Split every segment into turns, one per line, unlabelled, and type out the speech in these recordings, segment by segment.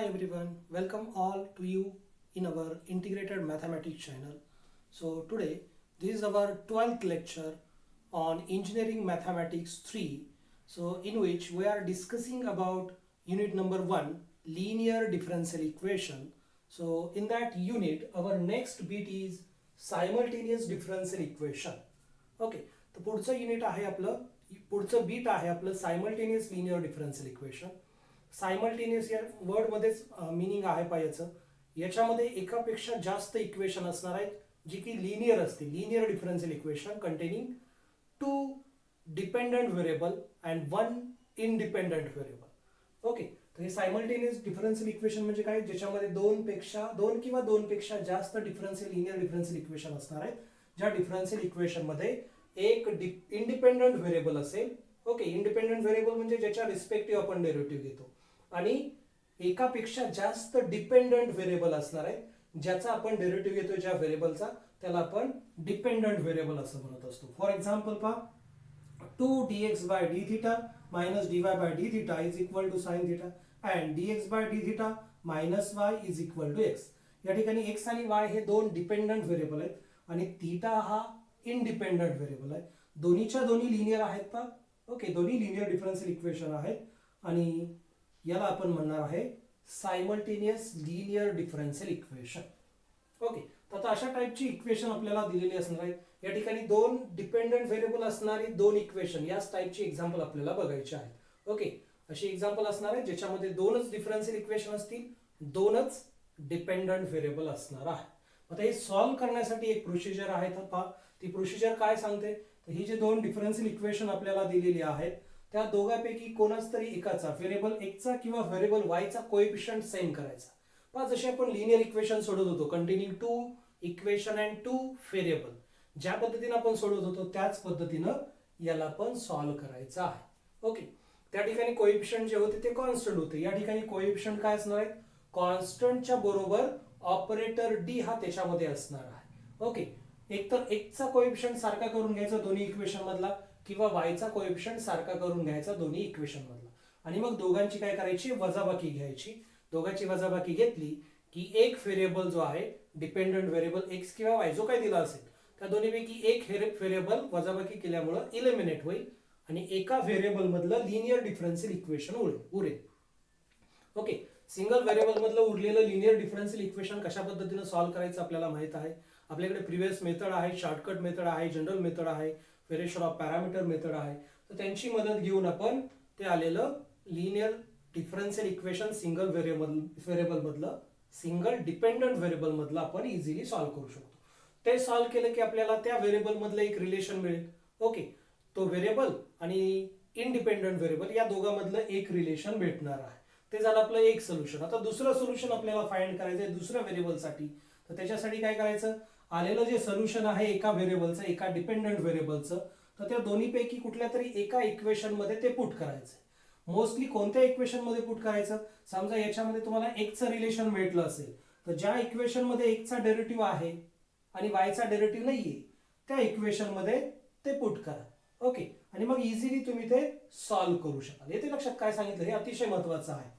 everyone, welcome all to you in our integrated mathematics channel. So today this is our 12th lecture on engineering mathematics 3. So in which we are discussing about unit number 1, linear differential equation. So in that unit our next bit is simultaneous differential equation. Okay, तर पुढचं unit आहे आपलं, पुढचं bit आहे आपलं simultaneous linear differential equation. Simultaneous या word मध्येच meaning आहे पायाचं. याच्यामध्ये एकापेक्षा जास्त इक्वेशन असणार आहेत जी की लिनियर असतील. Linear differential equation containing 2 dependent variable and 1 independent variable. Okay, तर हे सायमल्टेनियस डिफरन्शियल इक्वेशन म्हणजे काय, ज्याच्यामध्ये दोन किंवा दोनपेक्षा जास्त डिफरन्शियल लिनियर डिफरन्शियल इक्वेशन असणार आहेत. ज्या डिफरन्शियल इक्वेशन मध्ये एक इंडिपेंडंट व्हेरिएबल असेल. ओके, इंडिपेंडंट व्हेरिएबल म्हणजे ज्याच्या रिस्पेक्टिव्ह आपण डेरिव्हेटिव्ह घेतो, आणि एकापेक्षा जास्त डिपेंडंट व्हेरिएबल असणार आहे ज्याचा आपण डेरिव्हेटिव्ह घेतो. ज्या व्हेरिएबलचा त्याला आपण डिपेंडंट व्हेरिएबल असं म्हणत असतो. फॉर एक्झाम्पल पहा, 2 dx by d theta minus dy by d theta is equal to sin theta and dx by d theta minus y is equal to x. या ठिकाणी x आणि y हे दोन dependent variable आहेत आणि theta हा independent variable आहे. दोन्हीच्या दोन्ही लिनियर आहेत का? ओके, दोन्ही लिनियर डिफरन्शियल इक्वेशन आहेत आणि याला आपण म्हणणार आहे simultaneous linear differential equation. Okay, तर आता अशा टाइपची इक्वेशन आपल्याला दिलेली असणार आहे. या ठिकाणी दोन डिपेंडंट व्हेरिएबल असणारी दोन इक्वेशन, याच टाइपची एक्झाम्पल आपल्याला बघायची आहेत. ओके, अशी एक्झाम्पल असणार आहे ज्याच्यामध्ये दोनच डिफरन्शियल इक्वेशन असतील, दोनच डिपेंडंट व्हेरिएबल असणार आहे. आता हे सॉल्व्ह करण्यासाठी एक प्रोसिजर आहे. तर पहा, ती प्रोसिजर काय सांगते, तर ही जे दोन डिफरन्शियल इक्वेशन आपल्याला दिलेली आहेत त्या दोघांपैकी कोणाच तरी एकाचा व्हेरिएबल एक्सचा किंवा व्हेरिएबल वायचा कोएफिशियंट सेम करायचा. पहा, जसे आपण लिनियर इक्वेशन सोडवत होतो कंटेनिंग 2 इक्वेशन अँड 2 व्हेरिएबल, ज्या पद्धतीने आपण सोडवत होतो त्याच पद्धतीनं याला पण सॉल्व्ह करायचं आहे. ओके, त्या ठिकाणी कोएफिशियंट जे होते ते कॉन्स्टंट होते. या ठिकाणी कोएफिशियंट काय असणार आहे, कॉन्स्टंटच्या बरोबर ऑपरेटर डी हा त्याच्यामध्ये असणार आहे. ओके, एक तर एक्सचा कोएफिशियंट सारखा करून घ्यायचा दोन्ही इक्वेशन मधला, किंवा वायचा कोएफिशियंट सारखा करून घ्यायचा दोन्ही इक्वेशन मधला, आणि मग दोघांची काय करायची, वजाबाकी घ्यायची. दोघांची वजाबाकी घेतली की एक व्हेरिएबल जो आहे डिपेंडंट व्हेरिएबल एक्स किंवा वाय जो काय दिला असेल त्या दोन्हीपैकी एक व्हेरिएबल वजाबाकी केल्यामुळे इलिमिनेट होईल आणि एका व्हेरिएबल मधलं लिनियर डिफरन्शियल इक्वेशन उरेल. ओके, सिंगल व्हेरिएबल मधलं उरलेलं लिनियर डिफरन्शियल इक्वेशन कशा पद्धतीने सॉल्व्ह करायचं आपल्याला माहित आहे. आपल्याकडे प्रिव्हियस मेथड आहे, शॉर्टकट मेथड आहे, जनरल मेथड आहे, व्हेरिएशन ऑफ पॅरामीटर मेथड आहे. तर त्यांची मदत घेऊन आपण ते आलेलं linear differential equation single variable मधलं, सिंगल डिपेंडंट व्हेरिएबल मधलं आपण इझिली सॉल्व्ह करू शकतो. ते सॉल्व्ह केलं की आपल्याला त्या व्हेरिएबल मधलं एक रिलेशन मिळेल. ओके, तो व्हेरिएबल आणि इंडिपेंडंट व्हेरिएबल या दोघांमधलं एक रिलेशन भेटणार आहे. ते झालं आपलं एक सोल्युशन. आता दुसरं सोल्युशन आपल्याला फाइंड करायचं आहे दुसऱ्या व्हेरिएबलसाठी. तर त्याच्यासाठी काय करायचं, आलेलं जे सोल्युशन आहे एका व्हेरिएबलचं, एका डिपेंडंट व्हेरिएबलचं, तर त्या दोन्हीपैकी कुठल्या तरी एका इक्वेशन मध्ये ते पुट करायचं. मोस्टली कोणत्या इक्वेशन मध्ये पुट करायचं, समजा याच्यामध्ये तुम्हाला एक्सचं रिलेशन भेटलं असेल तर ज्या इक्वेशन मध्ये एक्सचा डेरिव्हेटिव्ह आहे आणि वायचा डेरिव्हेटिव्ह नाहीये त्या इक्वेशन मध्ये ते पुट करा. ओके, आणि मग इझिली तुम्ही ते सॉल्व्ह करू शकाल. येथे लक्षात काय सांगितलं हे अतिशय महत्वाचं आहे.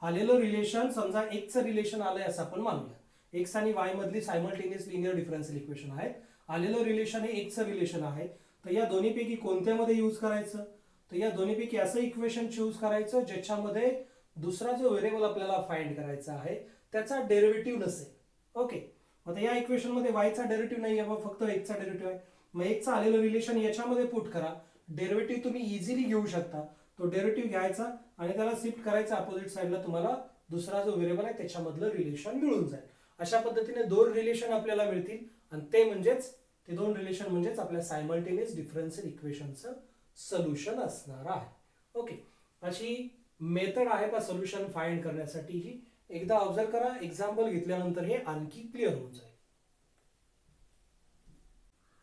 आलेलं रिलेशन, समजा एक्सचं रिलेशन आलंय असं आपण मानूया. एक्स आणि वाय मधली सायमल्टेनियस लिनियर डिफरन्शियल इक्वेशन आहे. आलेलं रिलेशन हे एक्सचं रिलेशन आहे. तर या दोन्हीपैकी कोणत्यामध्ये यूज करायचं, तर या दोन्हीपैकी असं इक्वेशन चूज करायचं ज्याच्यामध्ये दुसरा जो व्हेरिएबल आपल्याला फाइंड करायचा आहे त्याचा डेरिव्हेटिव्ह नसेल. ओके, आता या इक्वेशन मध्ये वायचा डेरिव्हेटिव्ह नाही आहे, फक्त एक्सचा डेरिव्हेटिव्ह आहे. मग एक्सचं आलेलं रिलेशन याच्यामध्ये पुट करा. डेरिव्हेटिव्ह तुम्ही इझिली घेऊ शकता. तो डेरिव्हेटिव्ह घ्यायचा आणि त्याला शिफ्ट करायचा अपोजिट साइडला, तुम्हाला दुसरा जो व्हेरिएबल आहे त्याच्यामधलं रिलेशन मिळून जाईल. अशा पद्धतीने दोन रिलेशन आपल्याला मिळतील आणि ते दोन रिलेशन म्हणजेच आपल्या सायमल्टेनियस डिफरन्शियल इक्वेशनचं सोल्युशन असणार आहे. ओके, अशी मेथड आहे का सोल्युशन फाइंड करण्यासाठी. ही एकदा ऑब्झर्व करा, एक्झाम्पल घेतल्यानंतर हे आणखी क्लिअर होऊन जाईल.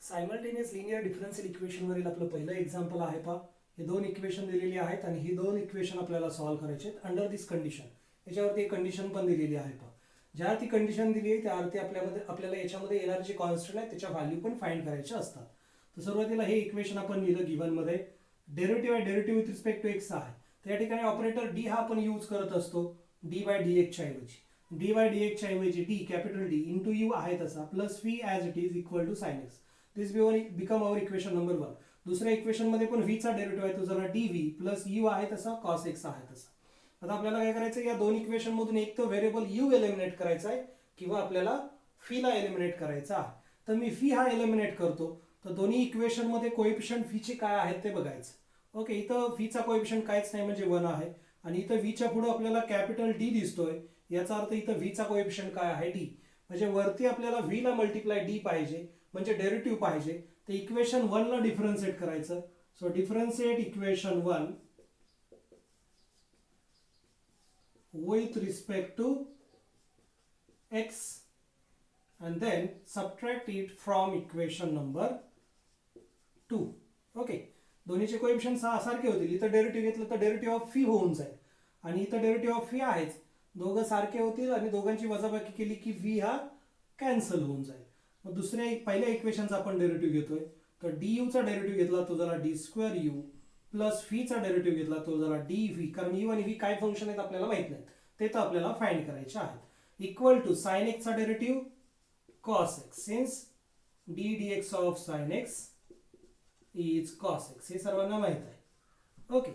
सायमल्टेनियस लिनियर डिफरन्शियल इक्वेशन वरील आपलं पहिलं एक्झाम्पल आहे. पहा, हे दोन इक्वेशन दिलेली आहेत आणि ही दोन इक्वेशन आपल्याला सॉल्व्ह करायचे आहेत अंडर दिस कंडिशन. याच्यावरती एक कंडिशन पण दिलेली आहे. पहा, ज्या ती कंडिशन दिली आहे त्यावरती आपल्याला याच्यामध्ये येणारे जे कॉन्स्टंट आहे त्याच्या व्हॅल्यू पण फाइंड करायचे असतात. तर सुरुवातीला हे इक्वेशन आपण लिहिलं गिवन मध्ये. Derivative with respect to x आहे. तर या ठिकाणी ऑपरेटर डी हा आपण यूज करत असतो. डी बाय डी एक्सच्या ऐवजी डी बाय डी एक्सच्या ऐवजी D capital D into u आहे तसा plus v as it is equal to sine x. This become our equation number 1. दुसऱ्या इक्वेशन मध्ये पण व्हीचा डेरिव्हेटिव्ह आहे तो जरा डी व्ही प्लस यू आहे तसा कॉस एक्स आहे तसा. आता आपल्याला काय करायचं या दोन इक्वेशन मधून एक तर व्हेरिएबल यू एलिमिनेट करायचा आहे किंवा आपल्याला फीला एलिमिनेट करायचा आहे. तर मी फी हा एलिमिनेट करतो. तर दोन्ही इक्वेशन मध्ये कोएफिशियंट फीचे काय आहेत ते बघायचं. ओके, इथं फीचा कोएफिशियंट काहीच नाही म्हणजे 1 आहे आणि इथं व्हीच्या पुढे आपल्याला कॅपिटल डी दिसतोय. याचा अर्थ इथं व्हीचा कोएफिशियंट काय आहे डी. म्हणजे वरती आपल्याला व्ही ला मल्टिप्लाय डी पाहिजे म्हणजे डेरिव्हेटिव्ह पाहिजे. तर इक्वेशन 1 ला डिफरन्शिएट करायचं. So differentiate equation 1 with respect to x and then subtract it from equation number 2. Okay, दोन्हीचे कोएफिशियंट सारखे होतील. इथं डेरिव्हेटिव्ह घेतलं तर डेरिव्हेटिव्ह ऑफ फी होऊन जाईल आणि इथं डेरिव्हेटिव्ह ऑफ फी आहेच. दोघं सारखे होतील आणि दोघांची वजाबाकी केली की व्ही हा कॅन्सल होऊन जाईल. मग पहिल्या इक्वेशनचा आपण डेरिव्हेटिव्ह घेतोय. तर डी यूचा डेरिव्हेटिव्ह घेतला तो झाला डी स्क्वेअर यू प्लस व्हीचा डेरिव्हेटिव्ह घेतला तो झाला डी व्ही. कारण यू आणि व्ही काय फंक्शन आहेत आपल्याला माहित नाही ते तर आपल्याला फाइंड करायचे आहेत. इक्वल टू साइन एक्सचा derivative cos x since D D x of sine x is cos x हे सर्वांना माहित आहे. ओके,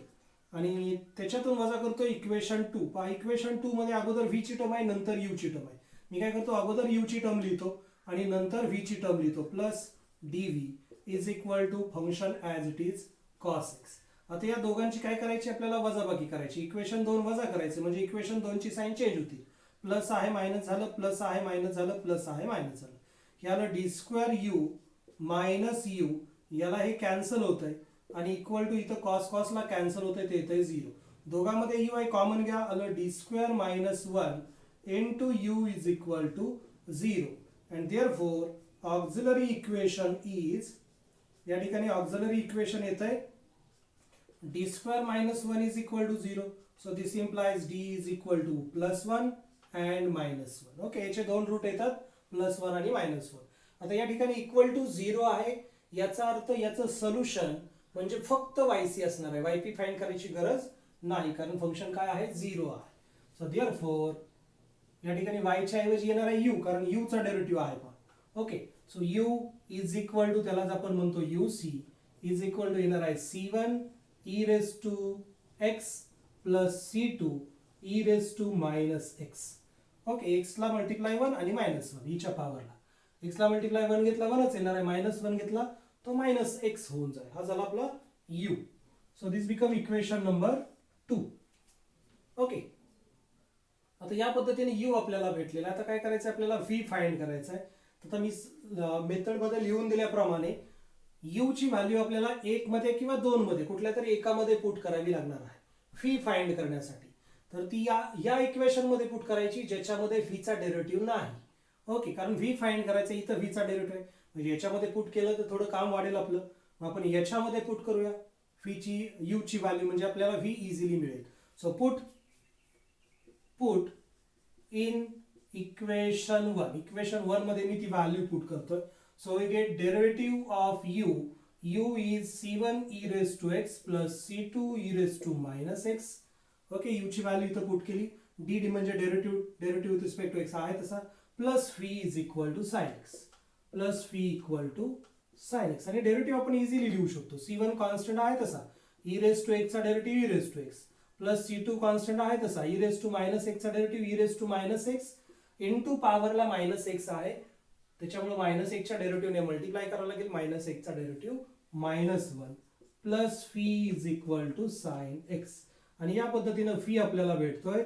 आणि त्याच्यातून वजा करतो इक्वेशन 2. पहा इक्वेशन 2 मध्ये अगोदर व्ही ची टर्म आहे नंतर यू ची टर्म आहे. मी काय करतो अगोदर यू ची टर्म लिहितो आणि नंतर व्ही ची टर्म लिहितो plus D v is equal to function as it is cos x. आता या दोघांची काय करायची आपल्याला वजाबाकी करायची. इक्वेशन 2 वजा करायचे म्हणजे इक्वेशन 2 ची साइन चेंज होती. प्लस आहे मायनस झालं प्लस आहे मायनस झालं प्लस आहे मायनस झालं. याला D square u minus U याला हे कॅन्सल होत आहे आणि इक्वल टू इथं कॉस कॉसला कॅन्सल होत आहे ते येत आहे 0. दोघांमध्ये यू आहे कॉमन घ्या आलं D square minus 1 into u is equal to 0 and therefore auxiliary equation is या ठिकाणी ऑक्झिलरी इक्वेशन येत आहे d square minus 1 is equal to 0. So this implies d is equal to plus 1 and minus 1. Okay, याचे दोन route येतात plus 1 आणि minus 1. आता या ठिकाणी इक्वल टू 0 आहे याचा अर्थ याचं सोल्युशन म्हणजे फक्त yc असणार आहे. yp फाइंड करायची गरज नाही कारण फंक्शन काय आहे 0 आहे. सो देअरफॉर या ठिकाणी y च्या ऐवजी येणार आहे u कारण u चा डेरिव्हेटिव्ह आहे पहा. Okay, so u is equal to त्यालाच आपण म्हणतो uc इज इक्वल टू येणार आहे c1 e raised to x plus c2 e raised to minus x. Okay, x ला मल्टिप्लाय 1 आणि मायनस 1 हीच्या पॉवरला. x ला मल्टिप्लाय 1 घेतला 1च येणार आहे मायनस 1 घेतला तो मायनस x होऊन जाईल. हा झाला आपला u. So this become equation number 2. Okay, आता या पद्धतीने u आपल्याला भेटलेला. आता काय करायचं आपल्याला v फाइंड करायचं आहे. आता मी मेथड मध्ये लिहून दिल्याप्रमाणे u ची व्हॅल्यू आपल्याला 1 मध्ये किंवा 2 मध्ये कुठल्या तरी एकामध्ये पुट करावी लागणार आहे फी फाइंड करण्यासाठी. तर ती या इक्वेशन मध्ये पुट करायची ज्याच्यामध्ये फी चा डेरिव्हेटिव्ह नाही. ओके, कारण व्ही फाइंड करायचं इथं व्ही चा डेरिव्हेटिव्ह आहे म्हणजे याच्यामध्ये पुट केलं तर थोडं काम वाढेल आपलं. मग आपण याच्यामध्ये पुट करूया फी ची यू ची व्हॅल्यू म्हणजे आपल्याला व्ही इझिली मिळेल. So put in equation 1. Equation 1 मध्ये मी ती व्हॅल्यू पुट करतोय. So we get derivative of u. u is c1 e raised to x plus c2 e raised to minus x. Okay, u ची value इथं put केली. dd म्हणजे derivative with respect to x आहे तसा plus v is equal to sin x plus v equal to sin x आणि derivative आपण easily लिहू शकतो. c1 कॉन्स्टंट आहे तसा e raised to x चा derivative e raised to x plus c2 constant आहे तसा e raised to minus x चा derivative e raised to minus x into पॉवरला मायनस x आहे त्याच्यामुळे मायनस 1 च्या डेरिव्हेटिव्हने मल्टिप्लाय करावं लागेल. मायनस 1 चा derivative minus 1 plus phi is equal to sine x आणि या पद्धतीनं फी आपल्याला भेटतोय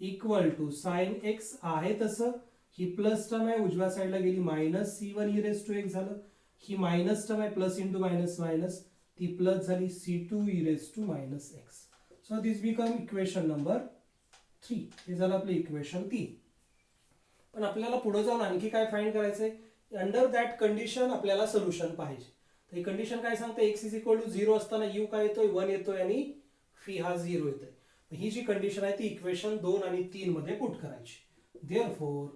इक्वल टू साइन एक्स आहे तसं ही प्लस टर्म आहे उजव्या साईडला गेली minus c1 e raised to x झालं. ही मायनस टर्म आहे प्लस इंटू मायनस मायनस ती प्लस झाली c2 e raised to minus x. So this become equation number 3. हे झालं आपलं इक्वेशन 3. पण आपल्याला पुढे जाऊन आणखी काय फाइंड करायचंय. अंडर दॅट कंडिशन आपल्याला सोल्युशन पाहिजे. तर ही कंडिशन काय सांगते x इज इक्वल टू 0 असताना u काय येतोय 1 येतोय आणि फी हा 0 येतोय. ही जी कंडिशन आहे ती इक्वेशन 2 आणि 3 मध्ये पुट करायची. Therefore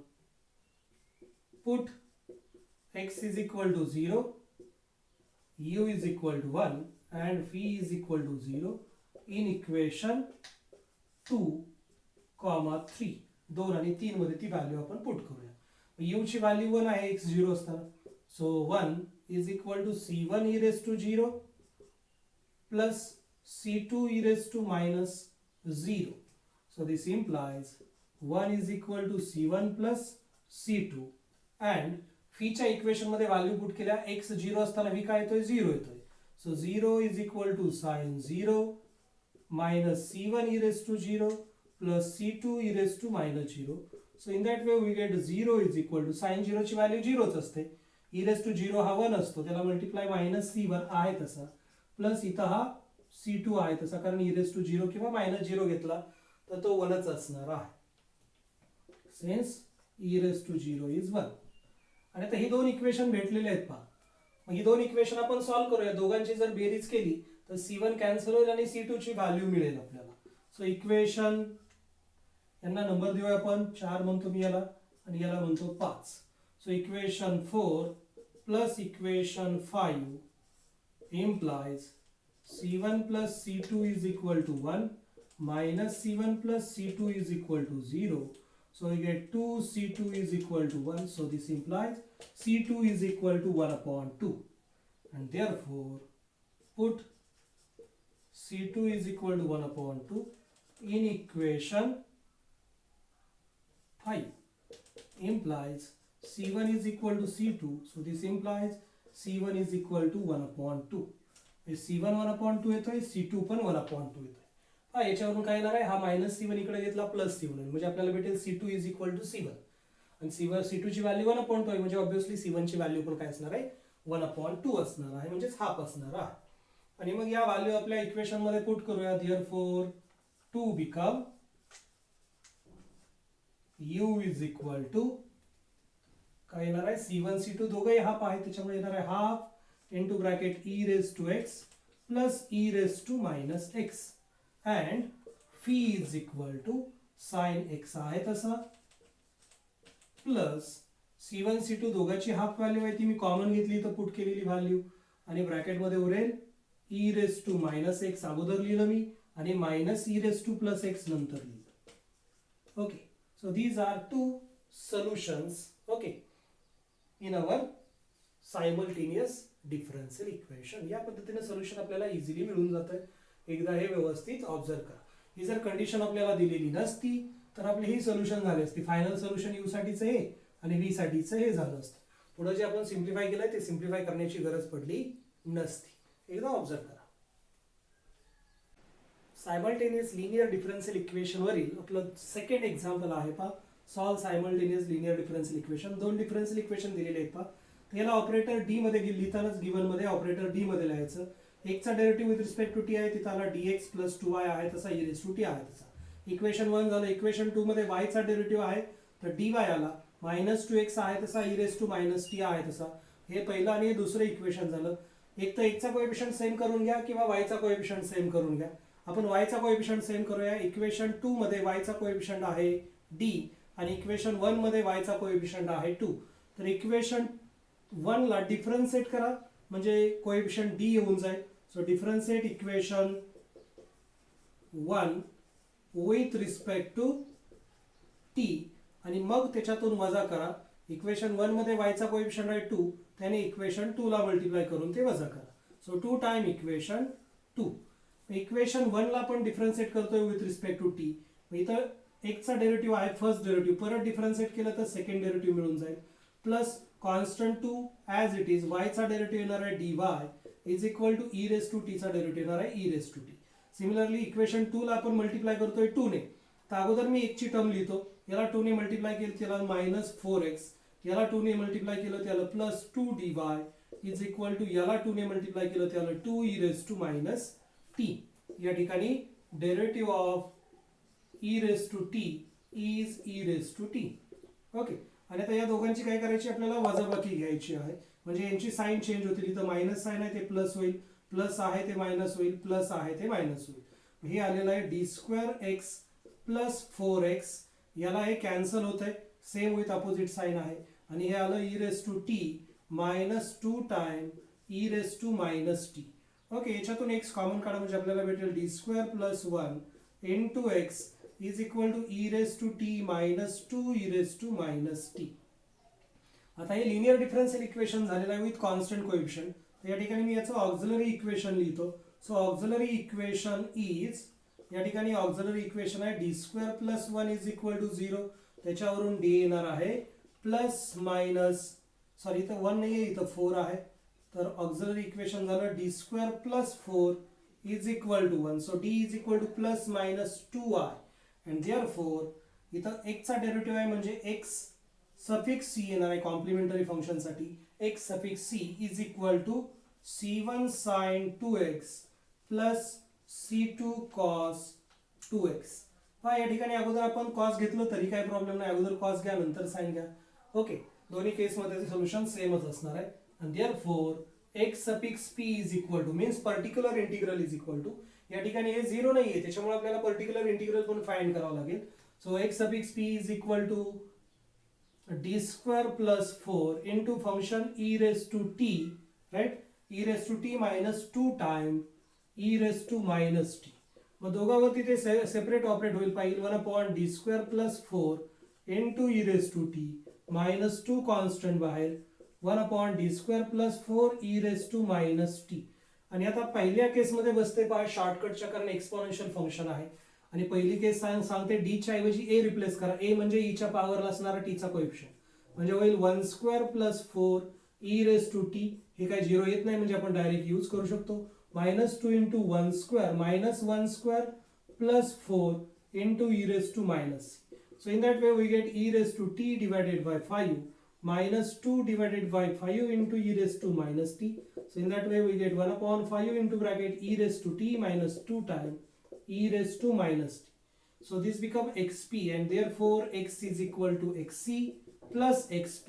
put x is equal to 0 u is equal to 1 and phi is equal to 0 in equation 2 3 2 आणि 3 मध्ये ती व्हॅल्यू आपण पुट करूया. u ची व्हॅल्यू 1 आहे x 0 असताना. So 1 is equal to c1 e raise to 0 plus c2 e raise to minus 0. So this implies 1 is equal to c1 plus c2 and फीच्या equation मध्ये व्हॅल्यू पुट केल्या x 0 असताना v काय येतोय 0 येतोय. So 0 is equal to sin 0 minus c1 e raised to 0 plus c2 e raised to minus 0. So in that way we get 0 is equal to sin 0 ची value 0 च असते. e raised to 0 हा 1 असतो त्याला multiply minus c1 आहे तसा plus इथं हा c2 आहे तसा कारण e raised to 0 किंवा मायनस 0 घेतला तर तो 1 च असणार आहे. Since e raised to 0 is 1. आणि आता ही दोन इक्वेशन भेटलेले आहेत पहा. मग ही दोन इक्वेशन आपण सॉल्व्ह करूया. दोघांची जर बेरीज केली तर c1 कॅन्सल होईल आणि c2 ची व्हॅल्यू मिळेल आपल्याला. सो इक्वेशन यांना नंबर देऊया आपण 4 म्हणतो मी याला आणि याला म्हणतो 5. So equation 4 plus equation 5 implies c1 plus c2 is equal to 1 minus c1 plus c2 is equal to 0. So we get 2 c2 is equal to 1. So this implies c2 is equal to 1 upon 2. And therefore put c2 is equal to 1 upon 2 in equation 5 implies c1 is equal to c2. So this implies c1 is equal to 1 upon 2. c1 1 upon 2 येतोय, c2 पण 1 upon 2 येतोय. हा याच्यावरून काय येणार आहे हा minus c1 इकडे घेतला प्लस c1 म्हणजे आपल्याला भेटेल c2 is equal to c1 आणि c2 ची व्हॅल्यू 1 upon 2 आहे म्हणजे ऑब्विसली c1 ची व्हॅल्यू पण काय असणार आहे 1 upon 2 असणार आहे म्हणजेच हाफ असणार आहे. आणि मग या व्हॅल्यू आपल्या इक्वेशन मध्ये पुट करूया. therefore 2 become u is equal to काय येणार आहे c1 c2 दोघेही हाफ आहे त्याच्यामुळे येणार आहे half into bracket e raised to x plus e raised to minus x and phi is equal to sin x आहे तसा प्लस c1 c2 दोघांची हाफ व्हॅल्यू आहे ती मी कॉमन घेतली तर पुट केलेली व्हॅल्यू आणि ब्रॅकेट मध्ये उरेल e raised to minus x अगोदर लिहिलं मी आणि minus e raised to plus x नंतर लिहिलं. Okay so these are two solutions okay in our simultaneous differential equation. या पद्धतीने सोल्युशन आपल्याला इझिली मिळून जातं. एकदा हे व्यवस्थित ऑब्झर्व करा. ही जर कंडिशन आपल्याला दिलेली नसती तर आपले ही सोल्युशन झाले असते. फायनल सोल्युशन यू साठीचं हे आणि व्ही साठीचं हे झालं असतं. पुढे जे आपण सिम्प्लिफाय केलंय ते सिम्प्लिफाय करण्याची गरज पडली नसती. एकदा ऑब्झर्व करा. सायमल्टेनियस लिनियर डिफरन्शियल इक्वेशन वरील आपलं सेकंड एक्झाम्पल आहे पहा. Solve simultaneous linear differential equation. दोन डिफरन्शियल इक्वेशन दिलेले आहेत पहा. याला ऑपरेटर डी मध्ये लिहितानाच गिवन मध्ये ऑपरेटर डी मध्ये लिहायचं. x चा derivative with respect to t आहे तिथं आला dx प्लस 2y आहे तसा e रेस टू टी आहे तसा. इक्वेशन 1 झालं. इक्वेशन 2 मध्ये y चा डेरिव्हेटिव्ह आहे तर dy आला मायनस 2x आहे तसा e raise to minus t आहे तसा. हे पहिलं आणि हे दुसरं इक्वेशन झालं. एक तर x चा कोएफिशियंट सेम करून घ्या किंवा y चा कोएफिशियंट सेम करून घ्या. आपण y चा कोएफिशियंट सेम करूया. इक्वेशन 2 मध्ये y चा कोएफिशियंट आहे d आणि इक्वेशन 1 मध्ये y चा कोएफिशियंट आहे 2. तर इक्वेशन 1 ला डिफरन्शिएट करा म्हणजे कोएफिशियंट d येऊन जाईल. So differentiate equation 1 with respect to t आणि मग त्याच्यातून वजा करा. इक्वेशन 1 मध्ये y चा कोएफिशियंट आहे 2 त्याने इक्वेशन 2 ला मल्टिप्लाय करून ते वजा करा. So 2 time equation 2. इक्वेशन 1 ला आपण डिफरन्शिएट करतोय विथ रिस्पेक्ट टू टी. इथं x चा डेरिव्हेटिव्ह आहे फर्स्ट डेरिव्हेटिव्ह परत डिफरन्शिएट केलं तर सेकंड डेरिव्हेटिव्ह मिळून जाईल plus constant 2 as it is y चा डेरिव्हेटिव्ह येणार आहे dy is equal to e raised to t चा डेरिव्हेटिव्ह येणार आहे e raised to t. Similarly equation 2 ला आपण मल्टिप्लाय करतोय 2 ने. तर अगोदर मी 1 ची टर्म लिहितो. याला 2 ने मल्टिप्लाय केलं त्याला मायनस 4x. याला 2 ने मल्टिप्लाय केलं त्याला plus 2 dy is equal to याला 2 ने मल्टिप्लाय केलं त्याला 2 e raised to minus t. या ठिकाणी derivative of e raised to t is e raised to t. Okay आणि आता या दोघांची काय करायची आपल्याला वजाबाकी घ्यायची आहे म्हणजे यांची साइन चेंज होतील. इथं मायनस साइन आहे ते प्लस होईल प्लस आहे ते मायनस होईल प्लस आहे ते मायनस होईल. हे आलेलं आहे D square x plus 4x. याला हे कॅन्सल होत आहे सेम विथ अपोजिट साइन आहे आणि हे आलं e raise to t minus 2 time e raise to minus t. Okay याच्यातून x कॉमन काढा म्हणजे आपल्याला भेटेल D square plus 1 into x is equal to e raise to t minus 2 e raise to minus t. आता हे linear differential equation झालेलं आहे with constant coefficient. तर या ठिकाणी मी याचं ऑक्झिलरी इक्वेशन लिहितो. सो ऑक्झिलरी इक्वेशन इज, या ठिकाणी ऑक्झिलरी इक्वेशन आहे D square plus 1 is equal to 0. त्याच्यावरून डी येणार आहे प्लस मायनस, सॉरी इथं 1 नाही आहे, इथं 4 आहे. तर ऑक्झिलरी इक्वेशन झालं D square plus 4 is equal to 1. So D is equal to plus minus 2i and therefore इथं x चा डेरिव्हेटिव्ह आहे म्हणजे x सफिक्स c येणार आहे कॉम्प्लिमेंटरी फंक्शन साठी. x suffix c is equal to c1 sin 2x plus c2 cos 2x. हा या ठिकाणी अगोदर आपण cos घेतलं तरी काही प्रॉब्लेम नाही, अगोदर cos घ्या नंतर sin घ्या. ओके, दोन्ही केस मध्ये सोल्युशन सेमच असणार आहे. and therefore x suffix p is equal to means particular integral is equal to, या ठिकाणी हे 0 नाही आहे त्याच्यामुळे आपल्याला पर्टिक्युलर इंटिग्रल पण फाइंड करावं लागेल. So x suffix p is equal to d square plus 4 into function e raised to t, right, e raised to t minus 2 time e raised to minus t. मग दोघांवरती ते separate operate होईल पाहिजे. 1 upon d square plus 4 into e raised to t minus 2 constant बाहेर 1 upon d square plus 4 e raised to minus t. आणि आता पहिल्या केसमध्ये बसते पहा शॉर्टकटच्या कारण एक्सपोनेन्शियल फंक्शन आहे आणि पहिली केस सांगते d च्या ऐवजी a रिप्लेस करा. a म्हणजे e च्या पॉवरला असणारा t चा कोएफिशियंट म्हणजे होईल 1 square plus 4 e raised to t. हे काय 0 येत नाही म्हणजे आपण डायरेक्ट यूज करू शकतो. Minus 2 into 1 square minus 1 square plus 4 into e raised to minus. So in that way we get e raised to t divided by 5 minus 2 divided by 5 into e raised to minus t. So in that way we get 1 upon 5 into bracket e raised to t minus 2 times e raised to minus t. So this become xp and therefore x is equal to xc plus xp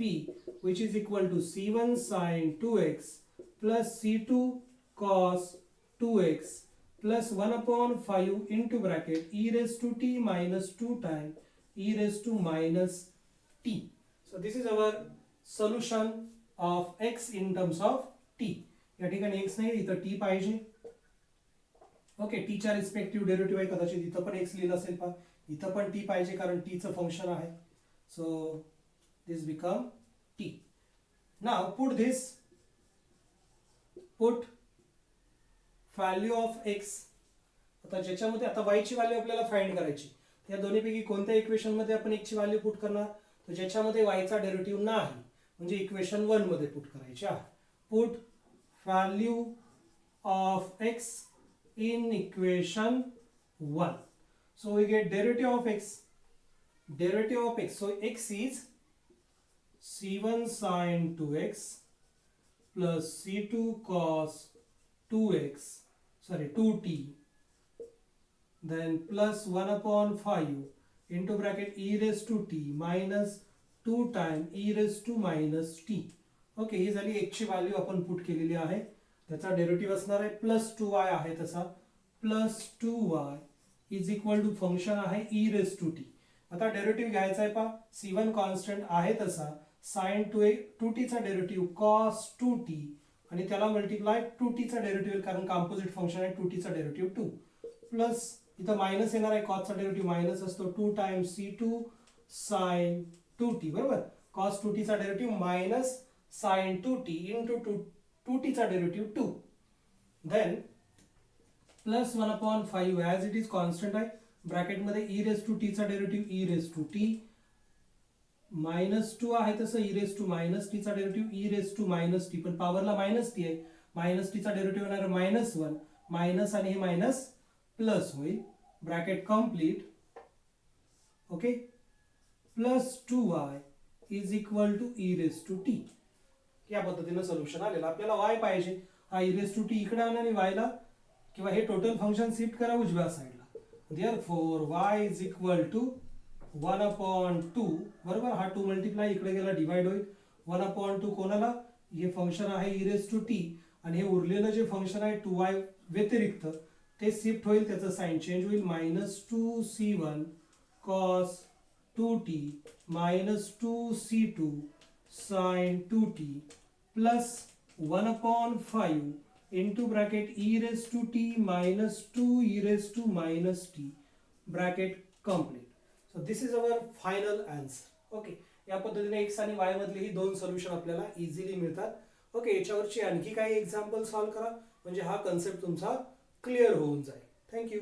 which is equal to c1 sin 2x plus c2 cos 2x plus 1 upon 5 into bracket e raised to t minus 2 times e raised to minus t. So this is our solution of x in terms of t. या ठिकाणी x नाही इथं t पाहिजे. Okay, t च्या respective derivative आहे कदाचित इथं पण x लिहिलं असेल पहा, इथं पण t पाहिजे कारण t चं फंक्शन आहे. So this become t. Now put value of x. आता ज्याच्यामध्ये आता y ची व्हॅल्यू आपल्याला फाइंड करायची, या दोन्हीपैकी कोणत्या इक्वेशन मध्ये आपण x ची व्हॅल्यू पुट करणार, तर ज्याच्यामध्ये y चा डेरिव्हेटिव्ह नाही म्हणजे इक्वेशन 1 मध्ये पुट करायची आहे. Put value of x in equation 1. So we get derivative of x. So x is c1 sin 2x plus c2 cos 2x, sorry 2t, then plus 1 upon 5 into bracket e raised to t minus 2 times e raised to minus t. Okay, ही झाली x ची value आपण put केलेली आहे. त्याचा derivative असणार आहे plus 2y आहे तसा plus 2y is equal to function आहे e raised to t. आता डेरिव्हेटिव्ह घ्यायचा आहे पहा, c1 कॉन्स्टंट आहे तसा sin 2t चा डेरिव्हेटिव्ह cos 2t आणि त्याला मल्टिप्लाय 2t चा डेरिव्हेटिव्ह कारण कंपोजिट फंक्शन आहे 2t चा डेरिव्हेटिव्ह 2 प्लस इथं मायनस येणार आहे cos चा डेरिव्हेटिव्ह मायनस असतो 2 टाइम्स c2 sin 2t बरोबर. cos 2t चा derivative minus sin 2t into 2t चा derivative 2 then plus 1 upon 5 as it is constant आहे ब्रॅकेट मध्ये e raised to t चा derivative e raised to t minus 2 आहे तसं e raised to minus t चा derivative e raised to minus t पण पॉवरला minus t आहे, minus t चा डेरिव्हेटिव्ह येणार मायनस 1 मायनस आणि हे मायनस प्लस होईल bracket complete. Okay, plus 2y is equal to e raised to t. या पद्धतीने सोल्युशन आलेलं. आपल्याला y पाहिजे, हा e raised to t इकडे आणा आणि y ला किंवा हे टोटल फंक्शन शिफ्ट करा उजव्या साईडला. therefore y is equal to 1 upon 2 बरोबर. हा 2 मल्टिप्लाय इकडे गेला डिवाइड होईल 1 upon 2 कोणाला, हे फंक्शन आहे e raised to t आणि हे उरलेलं जे फंक्शन आहे 2y व्यतिरिक्त ते शिफ्ट होईल, त्याचं साइन चेंज होईल minus 2c1 cos 2t minus 2c2 sin 2t plus 1 upon 5 into bracket e raised to t minus 2 e raised to minus t bracket complete. So this is our final answer. Okay, या पद्धतीने x आणि Y मधले ही दोन solution आपल्याला easily मिळतात. Okay, याच्यावरची आणखी काही example solve करा म्हणजे हा कन्सेप्ट तुमचा क्लिअर होऊन जाईल. थँक्यू.